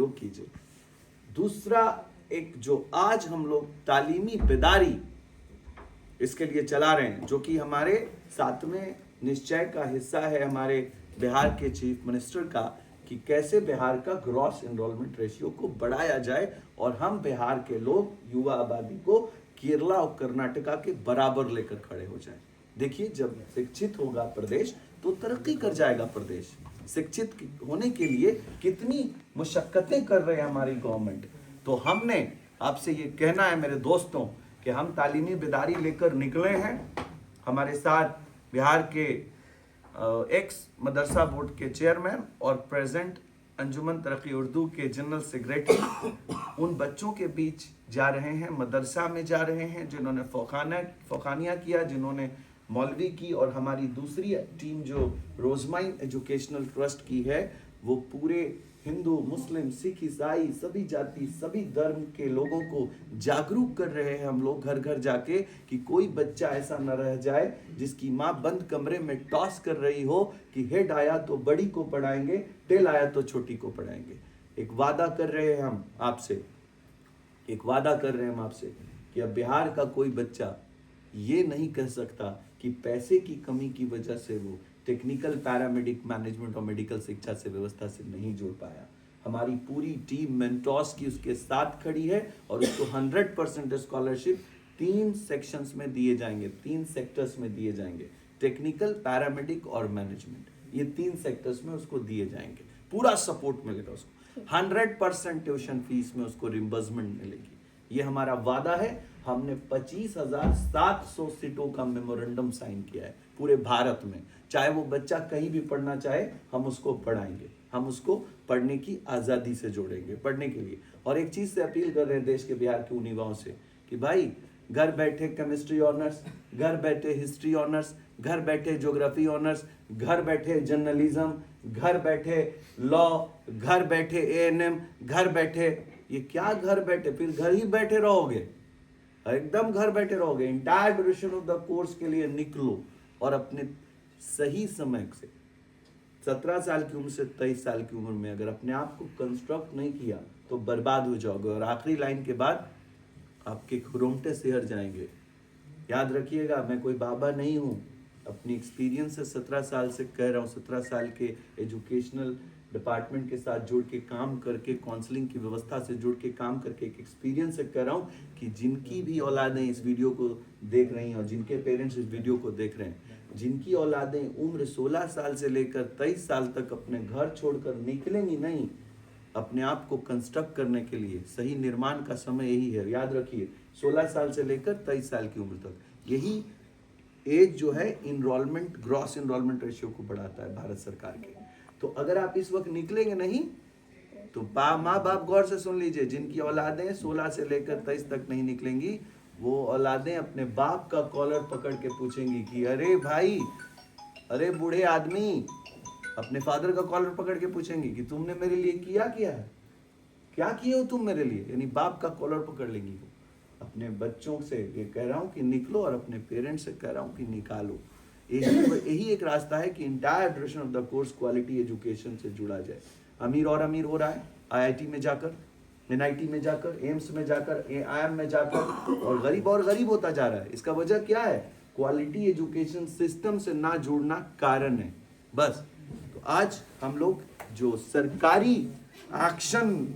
सहयोग कीजिए। दूसरा, एक जो आज हम लोग तालीमी बेदारी इसके लिए चला रहे हैं, जो कि हमारे 7वें निश्चय का हिस्सा है हमारे बिहार के चीफ मिनिस्टर का, कि कैसे बिहार का ग्रॉस एनरोलमेंट रेशियो को बढ़ाया जाए और हम बिहार के लोग युवा आबादी को केरला और कर्नाटका के बराबर लेकर खड़े हो जाएं। देखिए, जब शिक्षित होगा प्रदेश तो तरक्की कर जाएगा प्रदेश। शिक्षित होने के लिए कितनी मुशक्कतें कर रहे हैं हमारी गवर्नमेंट। तो हमने आपसे ये कहना है मेरे दोस्तों कि हम तालीमी बेदारी लेकर निकले हैं। हमारे साथ बिहार के एक्स मदरसा बोर्ड के चेयरमैन और प्रेजेंट अंजुमन तरक्की उर्दू के जनरल सेक्रेटरी उन बच्चों के बीच जा रहे हैं, मदरसा में जा रहे हैं जिन्होंने फौखानिया किया, जिन्होंने मौलवी की, और हमारी दूसरी टीम जो रोजमाइन एजुकेशनल ट्रस्ट की है वो पूरे हिंदू, मुस्लिम, सिख, ईसाई सभी जाति सभी धर्म के लोगों को जागरूक कर रहे हैं हम लोग घर घर जाके, कि कोई बच्चा ऐसा न रह जाए जिसकी माँ बंद कमरे में टॉस कर रही हो कि हेड आया तो बड़ी को पढ़ाएंगे, टेल आया तो छोटी को पढ़ाएंगे। एक वादा कर रहे हैं हम आपसे, कि अब बिहार का कोई बच्चा ये नहीं कह सकता कि पैसे की कमी की वजह से वो टेक्निकल, पैरामेडिक, मैनेजमेंट और मेडिकल शिक्षा से व्यवस्था से नहीं जुड़ पाया। हमारी पूरी टीम मेंटोर्स की उसके साथ खड़ी है और उसको 100% स्कॉलरशिप 3 सेक्शंस में दिए जाएंगे, 3 सेक्टर्स में दिए जाएंगे, टेक्निकल, पैरामेडिक और मैनेजमेंट। ये 3 सेक्टर्स में उसको दिए जाएंगे, पूरा सपोर्ट मिलेगा उसको, 100% ट्यूशन फीस में उसको रिम्बर्समेंट मिलेगी। ये हमारा वादा है। हमने 25,700 सीटों का मेमोरेंडम साइन किया है पूरे भारत में। चाहे वो बच्चा कहीं भी पढ़ना चाहे, हम उसको पढ़ाएंगे, हम उसको पढ़ने की आज़ादी से जोड़ेंगे, पढ़ने के लिए। और एक चीज़ से अपील कर रहे हैं देश के बिहार के उन युवाओं से कि भाई, घर बैठे केमिस्ट्री ऑनर्स, घर बैठे हिस्ट्री ऑनर्स, घर बैठे ज्योग्राफी ऑनर्स, घर बैठे जर्नलिज्म, घर बैठे लॉ, घर बैठे ANM, घर बैठे, ये क्या घर बैठे, फिर घर ही बैठे रहोगे, एकदम घर बैठे रहोगे। Entire duration of the course के लिए निकलो और अपने सही समय से 17 साल की उम्र से 23 साल की उम्र में अगर अपने आप को कंस्ट्रक्ट नहीं किया तो बर्बाद हो जाओगे, और आखिरी लाइन के बाद आपके खुरोमटे सिहर जाएंगे। याद रखिएगा, मैं कोई बाबा नहीं हूँ, अपनी एक्सपीरियंस से 17 साल से कह रहा हूँ, 17 साल के एजुकेशनल डिपार्टमेंट के साथ जुड़ के काम करके, काउंसलिंग की व्यवस्था से जुड़ के काम करके एक एक्सपीरियंस से कह रहा हूँ कि जिनकी भी औलादें इस वीडियो को देख रही हैं और जिनके पेरेंट्स इस वीडियो को देख रहे हैं, जिनकी औलादें उम्र 16 साल से लेकर 23 साल तक अपने घर छोड़कर निकलेंगी नहीं अपने आप को कंस्ट्रक्ट करने के लिए, सही निर्माण का समय यही है। याद रखिए, 16 साल से लेकर 23 साल की उम्र तक, यही एज जो है इनरोलमेंट, ग्रॉस इनरोलमेंट रेशियो को बढ़ाता है भारत सरकार के। तो अगर आप इस वक्त निकलेंगे नहीं तो माँ बाप गौर से सुन लीजिए, जिनकी औलादें 16 से लेकर 23 तक नहीं निकलेंगी, वो औलादें अपने बाप का कॉलर पकड़ के पूछेंगी कि अरे भाई, अरे बूढ़े आदमी, अपने फादर का कॉलर पकड़ के पूछेंगी कि तुमने मेरे लिए क्या किया है, क्या किए हो तुम मेरे लिए। यानी बाप का कॉलर पकड़ लेंगी वो। अपने बच्चों से ये कह रहा हूँ कि निकलो, और अपने पेरेंट्स से कह रहा हूँ कि निकालो। यही एक रास्ता है कि entire duration of the course quality education से जुड़ा जाए। अमीर और अमीर हो रहा है, IIT में जाकर, NIT में जाकर, एम्स में जाकर, IIM में जाकर, और गरीब होता जा रहा है। इसका वजह क्या है? क्वालिटी एजुकेशन सिस्टम से ना जुड़ना कारण है, बस। तो आज हम लोग जो सरकारी एक्शन